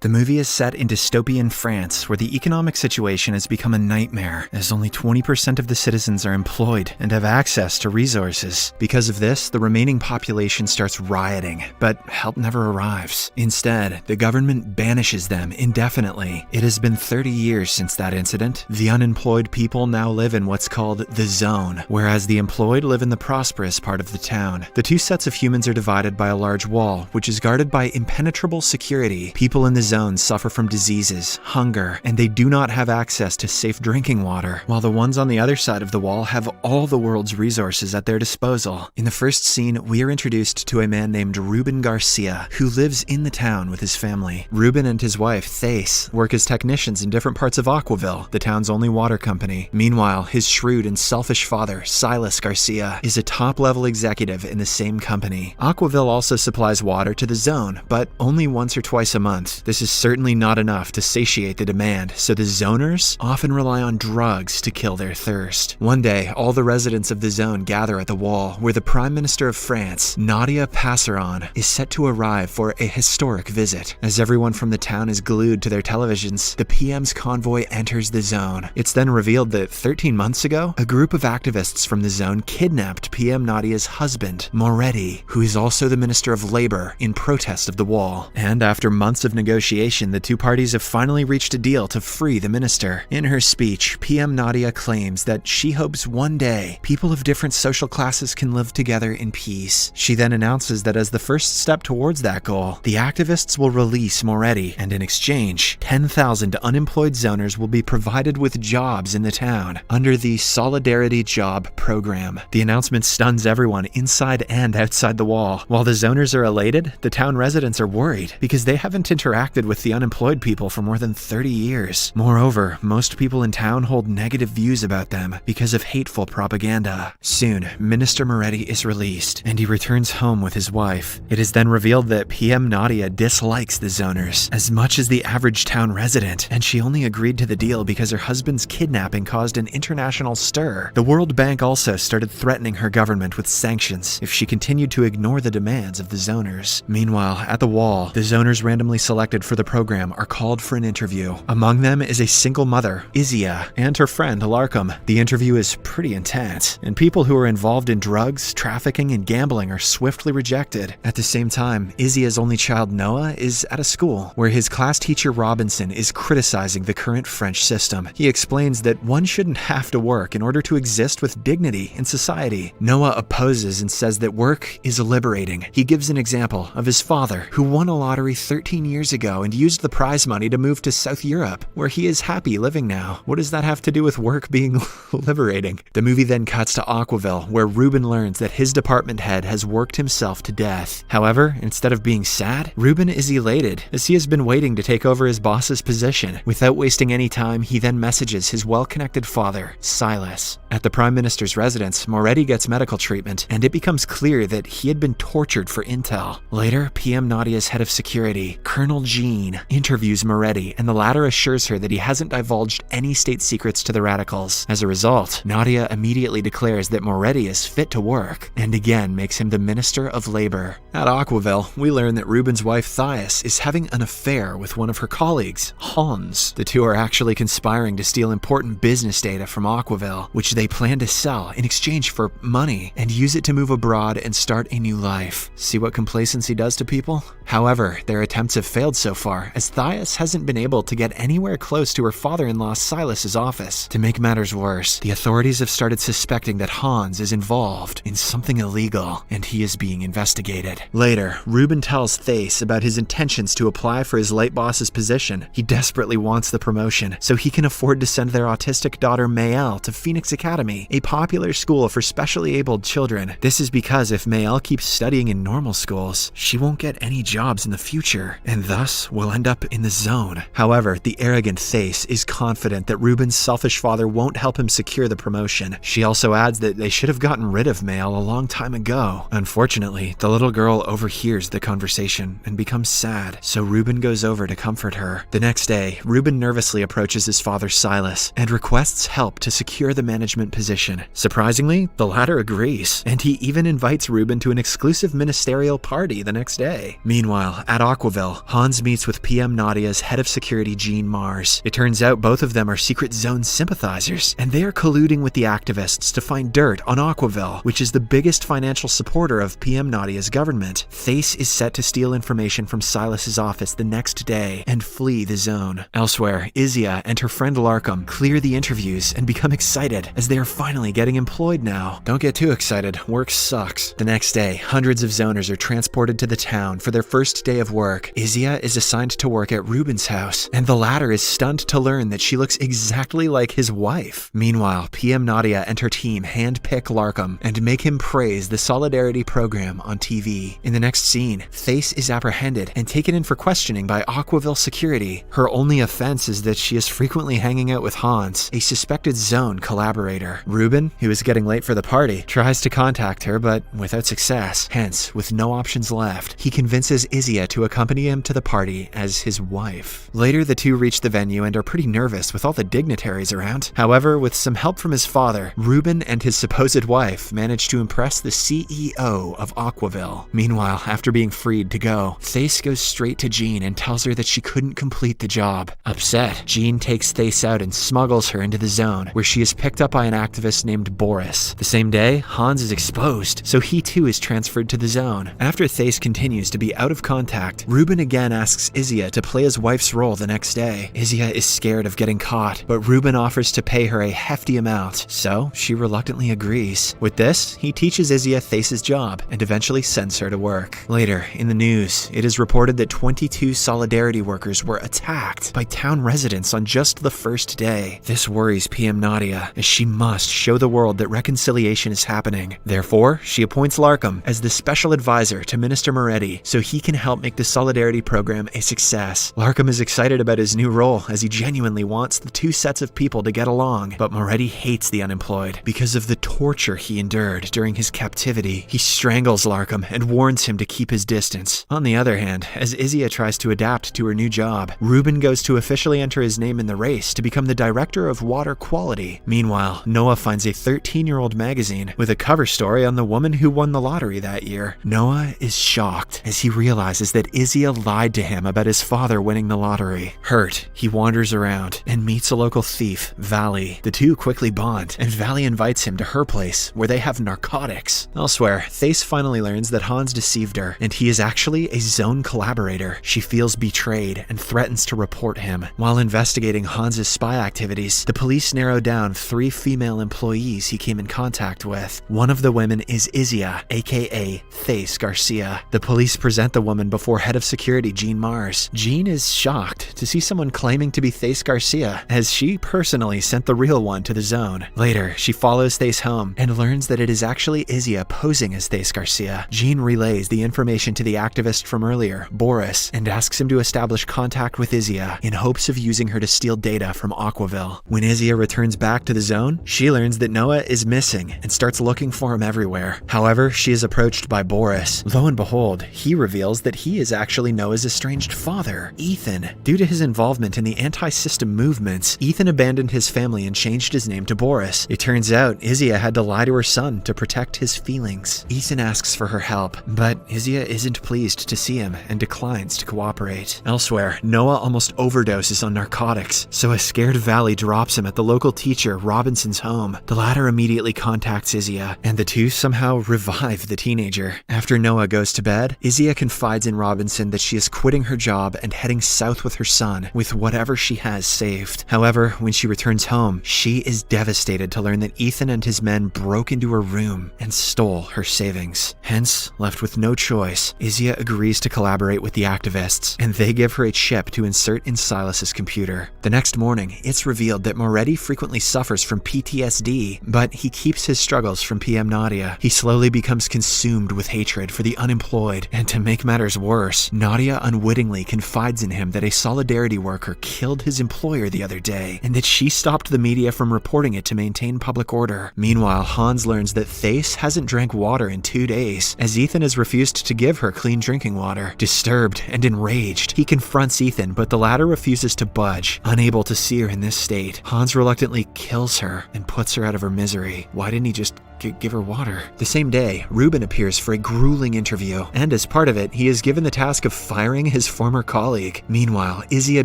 The movie is set in dystopian France, where the economic situation has become a nightmare, as only 20% of the citizens are employed and have access to resources. Because of this, the remaining population starts rioting, but help never arrives. Instead, the government banishes them indefinitely. It has been 30 years since that incident. The unemployed people now live in what's called the zone, whereas the employed live in the prosperous part of the town. The two sets of humans are divided by a large wall, which is guarded by impenetrable security. People in the zones suffer from diseases, hunger, and they do not have access to safe drinking water, while the ones on the other side of the wall have all the world's resources at their disposal. In the first scene, we are introduced to a man named Ruben Garcia, who lives in the town with his family. Ruben and his wife, Thais, work as technicians in different parts of Aquaville, the town's only water company. Meanwhile, his shrewd and selfish father, Silas Garcia, is a top-level executive in the same company. Aquaville also supplies water to the zone, but only once or twice a month. This is certainly not enough to satiate the demand, so the zoners often rely on drugs to kill their thirst. One day, all the residents of the zone gather at the wall, where the Prime Minister of France, Nadia Passeron, is set to arrive for a historic visit. As everyone from the town is glued to their televisions, the PM's convoy enters the zone. It's then revealed that 13 months ago, a group of activists from the zone kidnapped PM Nadia's husband, Moretti, who is also the Minister of Labor, in protest of the wall. And after months of negotiation, the two parties have finally reached a deal to free the minister. In her speech, PM Nadia claims that she hopes one day people of different social classes can live together in peace. She then announces that as the first step towards that goal, the activists will release Moretti, and in exchange, 10,000 unemployed zoners will be provided with jobs in the town under the Solidarity Job Program. The announcement stuns everyone inside and outside the wall. While the zoners are elated, the town residents are worried because they haven't interacted with the unemployed people for more than 30 years. Moreover, most people in town hold negative views about them because of hateful propaganda. Soon, Minister Moretti is released, and he returns home with his wife. It is then revealed that PM Nadia dislikes the zoners as much as the average town resident, and she only agreed to the deal because her husband's kidnapping caused an international stir. The World Bank also started threatening her government with sanctions if she continued to ignore the demands of the zoners. Meanwhile, at the wall, the zoners randomly selected for the program are called for an interview. Among them is a single mother, Izia, and her friend, Larkham. The interview is pretty intense, and people who are involved in drugs, trafficking, and gambling are swiftly rejected. At the same time, Izia's only child, Noah, is at a school where his class teacher, Robinson, is criticizing the current French system. He explains that one shouldn't have to work in order to exist with dignity in society. Noah opposes and says that work is liberating. He gives an example of his father, who won a lottery 13 years ago and used the prize money to move to South Europe, where he is happy living now. What does that have to do with work being liberating? The movie then cuts to Aquaville, where Ruben learns that his department head has worked himself to death. However, instead of being sad, Ruben is elated, as he has been waiting to take over his boss's position. Without wasting any time, he then messages his well-connected father, Silas. At the Prime Minister's residence, Moretti gets medical treatment, and it becomes clear that he had been tortured for intel. Later, PM Nadia's head of security, Colonel Jean, interviews Moretti, and the latter assures her that he hasn't divulged any state secrets to the radicals. As a result, Nadia immediately declares that Moretti is fit to work, and again makes him the Minister of Labor. At Aquaville, we learn that Ruben's wife Thais is having an affair with one of her colleagues, Hans. The two are actually conspiring to steal important business data from Aquaville, which they plan to sell in exchange for money, and use it to move abroad and start a new life. See what complacency does to people? However, their attempts have failed so far, as Thais hasn't been able to get anywhere close to her father-in-law Silas's office. To make matters worse, the authorities have started suspecting that Hans is involved in something illegal, and he is being investigated. Later, Ruben tells Thais about his intentions to apply for his late boss's position. He desperately wants the promotion, so he can afford to send their autistic daughter Maëlle to Phoenix Academy, a popular school for specially abled children. This is because if Maëlle keeps studying in normal schools, she won't get any jobs in the future, and thus will end up in the zone. However, the arrogant Thais is confident that Ruben's selfish father won't help him secure the promotion. She also adds that they should have gotten rid of Maëlle a long time ago. Unfortunately, the little girl overhears the conversation and becomes sad, so Ruben goes over to comfort her. The next day, Ruben nervously approaches his father Silas and requests help to secure the management position. Surprisingly, the latter agrees, and he even invites Ruben to an exclusive ministerial party the next day. Meanwhile, at Aquaville, Hans meets meets with PM Nadia's head of security, Jean Mars. It turns out both of them are Secret Zone sympathizers, and they are colluding with the activists to find dirt on Aquaville, which is the biggest financial supporter of PM Nadia's government. Thace is set to steal information from Silas's office the next day and flee the zone. Elsewhere, Izia and her friend Larkham clear the interviews and become excited as they are finally getting employed now. Don't get too excited, work sucks. The next day, hundreds of zoners are transported to the town for their first day of work. Izia is assigned to work at Ruben's house, and the latter is stunned to learn that she looks exactly like his wife. Meanwhile, PM Nadia and her team handpick Larkham and make him praise the Solidarity program on TV. In the next scene, Thace is apprehended and taken in for questioning by Aquaville security. Her only offense is that she is frequently hanging out with Hans, a suspected zone collaborator. Ruben, who is getting late for the party, tries to contact her but without success. Hence, with no options left, he convinces Izia to accompany him to the party as his wife. Later, the two reach the venue and are pretty nervous with all the dignitaries around. However, with some help from his father, Ruben and his supposed wife manage to impress the CEO of Aquaville. Meanwhile, after being freed to go, Thace goes straight to Jean and tells her that she couldn't complete the job. Upset, Jean takes Thace out and smuggles her into the zone, where she is picked up by an activist named Boris. The same day, Hans is exposed, so he too is transferred to the zone. After Thace continues to be out of contact, Ruben again asks Izia to play his wife's role the next day. Izia is scared of getting caught, but Ruben offers to pay her a hefty amount, so she reluctantly agrees. With this, he teaches Izia Thace's job and eventually sends her to work. Later, in the news, it is reported that 22 Solidarity workers were attacked by town residents on just the first day. This worries PM Nadia, as she must show the world that reconciliation is happening. Therefore, she appoints Larkham as the special advisor to Minister Moretti so he can help make the Solidarity program a success. Larkham is excited about his new role as he genuinely wants the two sets of people to get along, but Moretti hates the unemployed because of the torture he endured during his captivity. He strangles Larkham and warns him to keep his distance. On the other hand, as Izia tries to adapt to her new job, Ruben goes to officially enter his name in the race to become the director of water quality. Meanwhile, Noah finds a 13-year-old magazine with a cover story on the woman who won the lottery that year. Noah is shocked as he realizes that Izia lied to him about his father winning the lottery. Hurt, he wanders around and meets a local thief, Valley. The two quickly bond, and Valley invites him to her place where they have narcotics. Elsewhere, Thace finally learns that Hans deceived her, and he is actually a zone collaborator. She feels betrayed and threatens to report him. While investigating Hans's spy activities, the police narrow down 3 female employees he came in contact with. One of the women is Izia, aka Thace Garcia. The police present the woman before head of security Jean Mars. Jean is shocked to see someone claiming to be Thace Garcia, as she personally sent the real one to the zone. Later, she follows Thace home and learns that it is actually Izia posing as Thace Garcia. Jean relays the information to the activist from earlier, Boris, and asks him to establish contact with Izia in hopes of using her to steal data from Aquaville. When Izia returns back to the zone, she learns that Noah is missing and starts looking for him everywhere. However, she is approached by Boris. Lo and behold, he reveals that he is actually Noah's estranged father, Ethan. Due to his involvement in the anti-system movements, Ethan abandoned his family and changed his name to Boris. It turns out Izia had to lie to her son to protect his feelings. Ethan asks for her help, but Izia isn't pleased to see him and declines to cooperate. Elsewhere, Noah almost overdoses on narcotics, so a scared Valley drops him at the local teacher Robinson's home. The latter immediately contacts Izia, and the two somehow revive the teenager. After Noah goes to bed, Izia confides in Robinson that she is quitting her job and heading south with her son, with whatever she has saved. However, when she returns home, she is devastated to learn that Ethan and his men broke into her room and stole her savings. Hence, left with no choice, Izia agrees to collaborate with the activists, and they give her a chip to insert in Silas's computer. The next morning, it's revealed that Moretti frequently suffers from PTSD, but he keeps his struggles from PM Nadia. He slowly becomes consumed with hatred for the unemployed, and to make matters worse, Nadia unwittingly confides in him that a Solidarity worker killed his employer the other day, and that she stopped the media from reporting it to maintain public order. Meanwhile, Hans learns that Thace hasn't drank water in 2 days, as Ethan has refused to give her clean drinking water. Disturbed and enraged, he confronts Ethan, but the latter refuses to budge. Unable to see her in this state, Hans reluctantly kills her and puts her out of her misery. Why didn't he just give her water. The same day, Ruben appears for a grueling interview, and as part of it, he is given the task of firing his former colleague. Meanwhile, Izia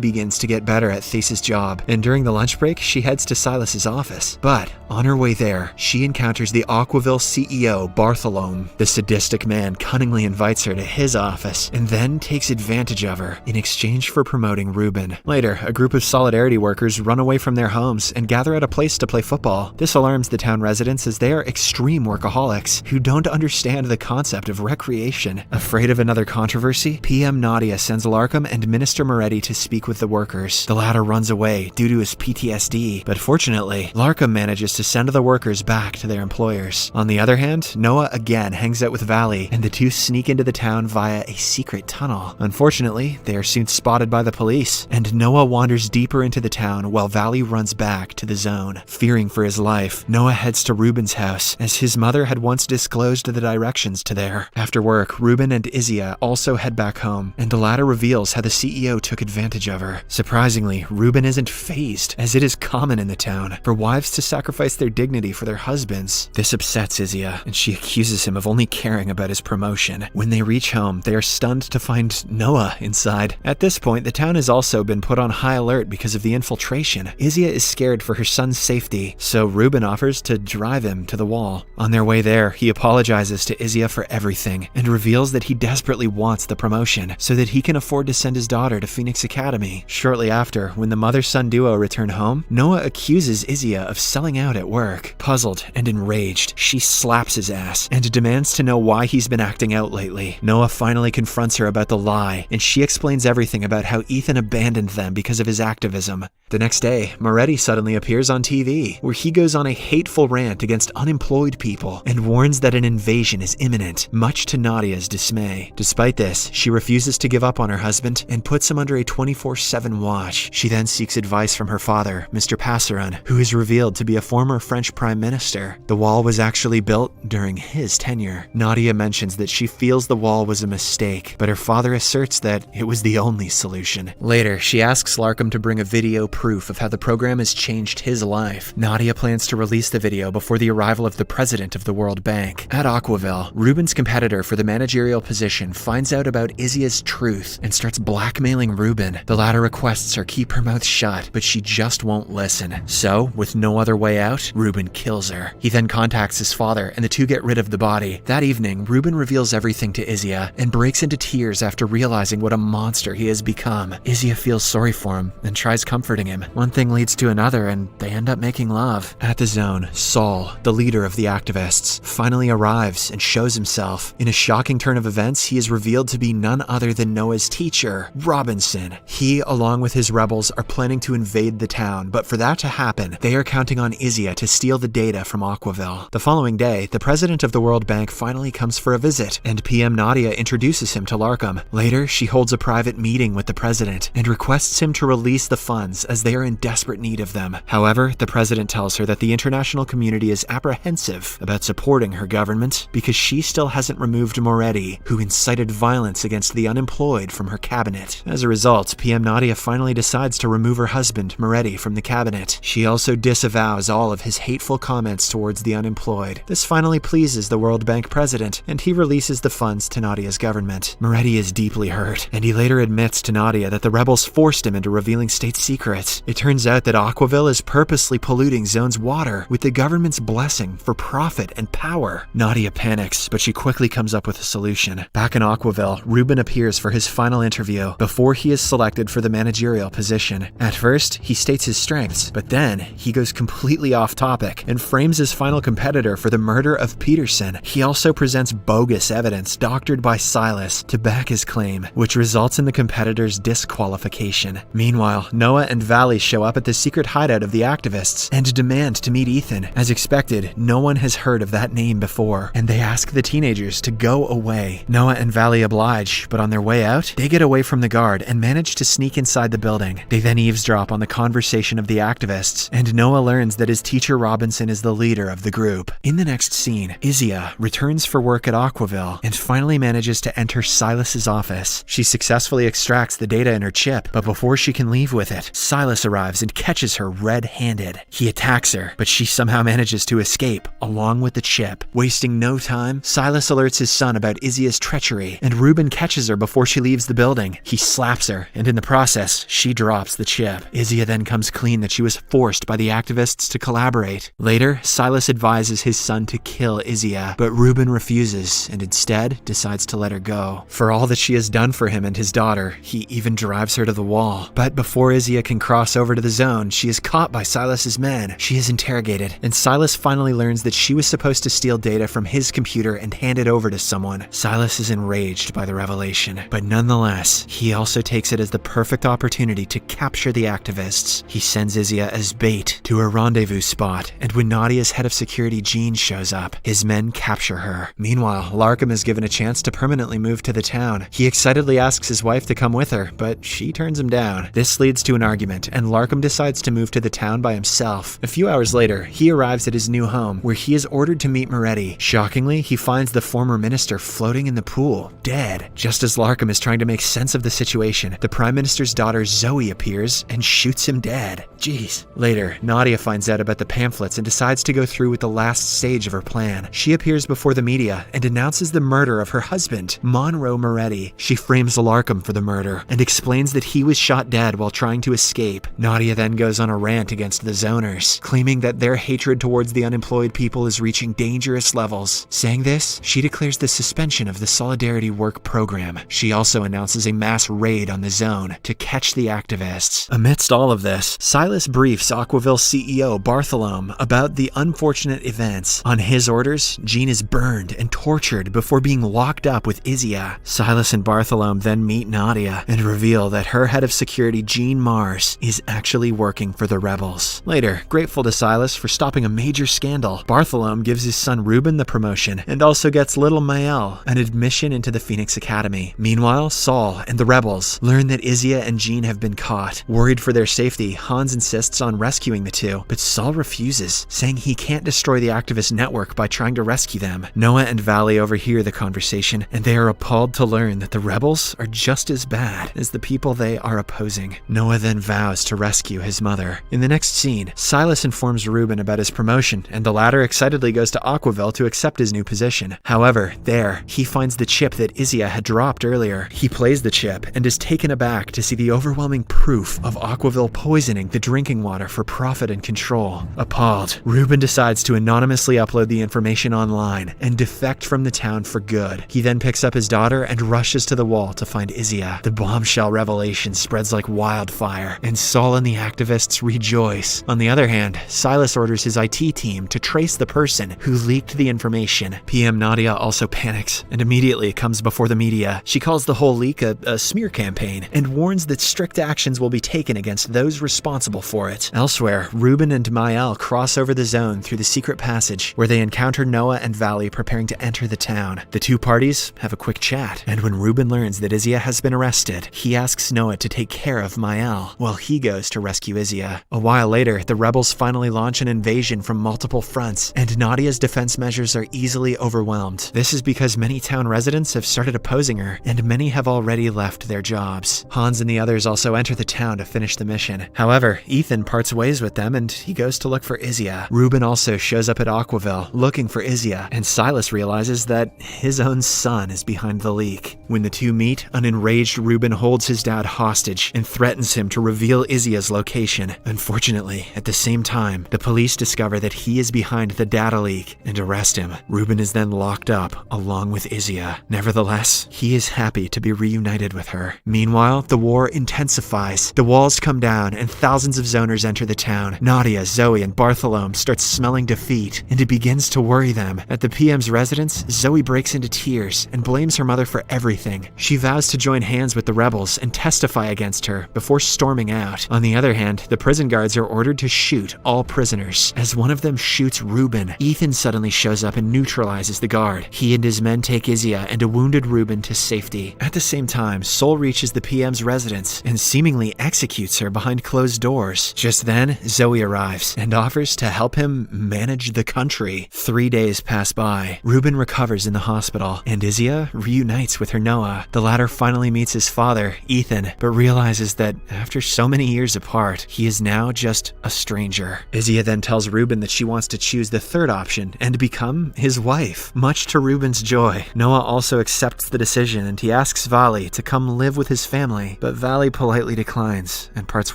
begins to get better at Thesa's job, and during the lunch break, she heads to Silas's office. But on her way there, she encounters the Aquaville CEO, Bartholome. The sadistic man cunningly invites her to his office, and then takes advantage of her in exchange for promoting Ruben. Later, a group of Solidarity workers run away from their homes and gather at a place to play football. This alarms the town residents as they are extreme workaholics who don't understand the concept of recreation. Afraid of another controversy, PM Nadia sends Larkham and Minister Moretti to speak with the workers. The latter runs away due to his PTSD, but fortunately, Larkham manages to send the workers back to their employers. On the other hand, Noah again hangs out with Valley, and the two sneak into the town via a secret tunnel. Unfortunately, they are soon spotted by the police, and Noah wanders deeper into the town while Valley runs back to the zone. Fearing for his life, Noah heads to Ruben's house, as his mother had once disclosed the directions to there. After work, Ruben and Izia also head back home, and the latter reveals how the CEO took advantage of her. Surprisingly, Ruben isn't fazed, as it is common in the town for wives to sacrifice their dignity for their husbands. This upsets Izia, and she accuses him of only caring about his promotion. When they reach home, they are stunned to find Noah inside. At this point, the town has also been put on high alert because of the infiltration. Izia is scared for her son's safety, so Ruben offers to drive him to the wall. On their way there, he apologizes to Izia for everything and reveals that he desperately wants the promotion so that he can afford to send his daughter to Phoenix Academy. Shortly after, when the mother-son duo return home, Noah accuses Izia of selling out at work. Puzzled and enraged, she slaps his ass and demands to know why he's been acting out lately. Noah finally confronts her about the lie, and she explains everything about how Ethan abandoned them because of his activism. The next day, Moretti suddenly appears on TV, where he goes on a hateful rant against unemployed people and warns that an invasion is imminent, much to Nadia's dismay. Despite this, she refuses to give up on her husband and puts him under a 24/7 watch. She then seeks advice from her father, Mr. Passeron, who is revealed to be a former French prime minister. The wall was actually built during his tenure. Nadia mentions that she feels the wall was a mistake, but her father asserts that it was the only solution. Later, she asks Larkham to bring a video proof of how the program has changed his life. Nadia plans to release the video before the arrival of the president of the World Bank. At Aquaville, Ruben's competitor for the managerial position finds out about Izia's truth and starts blackmailing Ruben. The latter requests her keep her mouth shut, but she just won't listen. So, with no other way out, Ruben kills her. He then contacts his father, and the two get rid of the body. That evening, Ruben reveals everything to Izia and breaks into tears after realizing what a monster he has become. Izia feels sorry for him and tries comforting him. One thing leads to another, and they end up making love. At the zone, Saul, the leader of the activists, finally arrives and shows himself. In a shocking turn of events, he is revealed to be none other than Noah's teacher, Robinson. He, along with his rebels, are planning to invade the town, but for that to happen, they are counting on Izia to steal the data from Aquaville. The following day, the president of the World Bank finally comes for a visit, and PM Nadia introduces him to Larkham. Later, she holds a private meeting with the president and requests him to release the funds as they are in desperate need of them. However, the president tells her that the international community is apprehensive about supporting her government because she still hasn't removed Moretti, who incited violence against the unemployed, from her cabinet. As a result, PM Nadia finally decides to remove her husband, Moretti, from the cabinet. She also disavows all of his hateful comments towards the unemployed. This finally pleases the World Bank president, and he releases the funds to Nadia's government. Moretti is deeply hurt, and he later admits to Nadia that the rebels forced him into revealing state secrets. It turns out that Aquaville is purposely polluting Zone's water with the government's blessing for profit and power. Nadia panics, but she quickly comes up with a solution. Back in Aquaville, Ruben appears for his final interview before he is selected for the managerial position. At first, he states his strengths, but then he goes completely off topic and frames his final competitor for the murder of Peterson. He also presents bogus evidence doctored by Silas to back his claim, which results in the competitor's disqualification. Meanwhile, Noah and Valley show up at the secret hideout of the activists and demand to meet Ethan. As expected, no one has heard of that name before, and they ask the teenagers to go away. Noah and Valley oblige, but on their way out, they get away from the guard and manage to sneak inside the building. They then eavesdrop on the conversation of the activists, and Noah learns that his teacher Robinson is the leader of the group. In the next scene, Izia returns for work at Aquaville and finally manages to enter Silas's office. She successfully extracts the data in her chip, but before she can leave with it, Silas Silas arrives and catches her red-handed. He attacks her, but she somehow manages to escape, along with the chip. Wasting no time, Silas alerts his son about Izzy's treachery, and Ruben catches her before she leaves the building. He slaps her, and in the process, she drops the chip. Izzy then comes clean that she was forced by the activists to collaborate. Later, Silas advises his son to kill Izzy, but Ruben refuses, and instead decides to let her go. For all that she has done for him and his daughter, he even drives her to the wall. But before Izzy can cross over to the zone, she is caught by Silas's men. She is interrogated, and Silas finally learns that she was supposed to steal data from his computer and hand it over to someone. Silas is enraged by the revelation, but nonetheless, he also takes it as the perfect opportunity to capture the activists. He sends Izzy as bait to a rendezvous spot, and when Nadia's head of security Jean shows up, his men capture her. Meanwhile, Larkham is given a chance to permanently move to the town. He excitedly asks his wife to come with her, but she turns him down. This leads to an argument, and Larkham decides to move to the town by himself. A few hours later, he arrives at his new home, where he is ordered to meet Moretti. Shockingly, he finds the former minister floating in the pool, dead. Just as Larkham is trying to make sense of the situation, the Prime Minister's daughter Zoe appears and shoots him dead. Jeez. Later, Nadia finds out about the pamphlets and decides to go through with the last stage of her plan. She appears before the media and announces the murder of her husband, Monroe Moretti. She frames Larkham for the murder and explains that he was shot dead while trying to escape. Nadia then goes on a rant against the zoners, claiming that their hatred towards the unemployed people is reaching dangerous levels. Saying this, she declares the suspension of the Solidarity Work program. She also announces a mass raid on the zone to catch the activists. Amidst all of this, Silas briefs Aquaville CEO Bartholomew about the unfortunate events. On his orders, Jean is burned and tortured before being locked up with Izia. Silas and Bartholomew then meet Nadia and reveal that her head of security, Jean Mars, is actually working for the rebels. Later, grateful to Silas for stopping a major scandal, Bartholomew gives his son Ruben the promotion and also gets little Mael an admission into the Phoenix Academy. Meanwhile, Saul and the rebels learn that Izia and Jean have been caught. Worried for their safety, Hans insists on rescuing the two, but Saul refuses, saying he can't destroy the activist network by trying to rescue them. Noah and Valley overhear the conversation, and they are appalled to learn that the rebels are just as bad as the people they are opposing. Noah then vows to rescue his mother. In the next scene, Silas informs Ruben about his promotion, and the latter excitedly goes to Aquaville to accept his new position. However, there, he finds the chip that Izia had dropped earlier. He plays the chip and is taken aback to see the overwhelming proof of Aquaville poisoning the drinking water for profit and control. Appalled, Ruben decides to anonymously upload the information online and defect from the town for good. He then picks up his daughter and rushes to the wall to find Izia. The bombshell revelation spreads like wildfire, and Saul and the activists rejoice. On the other hand, Silas orders his IT team to trace the person who leaked the information. PM Nadia also panics and immediately comes before the media. She calls the whole leak a smear campaign and warns that strict actions will be taken against those responsible for it. Elsewhere, Ruben and Mael cross over the zone through the secret passage, where they encounter Noah and Valley preparing to enter the town. The two parties have a quick chat, and when Ruben learns that Izia has been arrested, he asks Noah to take care of Mael while he goes to rescue Izia. A while later, the rebels finally launch an invasion from multiple fronts, and Nadia's defense measures are easily overwhelmed. This is because many town residents have started opposing her, and many have already left their jobs. Hans and the others also enter the town to finish the mission. However, Ethan parts ways with them, and he goes to look for Izia. Ruben also shows up at Aquaville looking for Izia, and Silas realizes that his own son is behind the leak. When the two meet, an enraged Ruben holds his dad hostage and threatens him to reveal Izia's location. Unfortunately, at the same time, the police discover that he is behind the data leak and arrest him. Ruben is then locked up along with Izia. Nevertheless, he is happy to be reunited with her. Meanwhile, the war intensifies. The walls come down and thousands of zoners enter the town. Nadia, Zoe, and Bartholomew start smelling defeat, and it begins to worry them. At the PM's residence, Zoe breaks into tears and blames her mother for everything. She vows to join hands with the rebels and testify against her before storming out. On the other hand, the prison guards are ordered to shoot all prisoners. As one of them shoots Ruben, Ethan suddenly shows up and neutralizes the guard. He and his men take Izia and a wounded Ruben to safety. At the same time, Sol reaches the PM's residence and seemingly executes her behind closed doors. Just then, Zoe arrives and offers to help him manage the country. 3 days pass by. Ruben recovers in the hospital, and Izia reunites with her Noah. The latter finally meets his father, Ethan, but realizes that after so so many years apart, he is now just a stranger. Izia then tells Ruben that she wants to choose the third option and become his wife. Much to Ruben's joy, Noah also accepts the decision and he asks Vali to come live with his family, but Vali politely declines and parts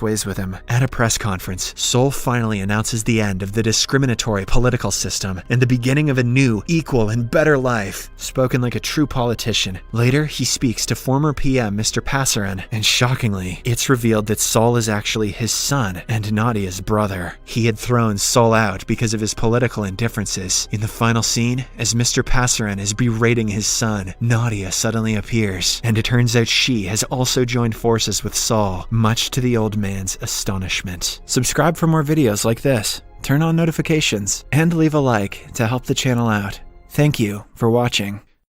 ways with him. At a press conference, Sol finally announces the end of the discriminatory political system and the beginning of a new, equal, and better life. Spoken like a true politician. Later, he speaks to former PM Mr. Passaran, and shockingly, it's revealed that Sol is actually his son and Nadia's brother. He had thrown Sol out because of his political indifferences. In the final scene, as Mr. Passaran is berating his son, Nadia suddenly appears, and it turns out she has also joined forces with Sol, much to the old man's astonishment. Subscribe for more videos like this, turn on notifications, and leave a like to help the channel out. Thank you for watching.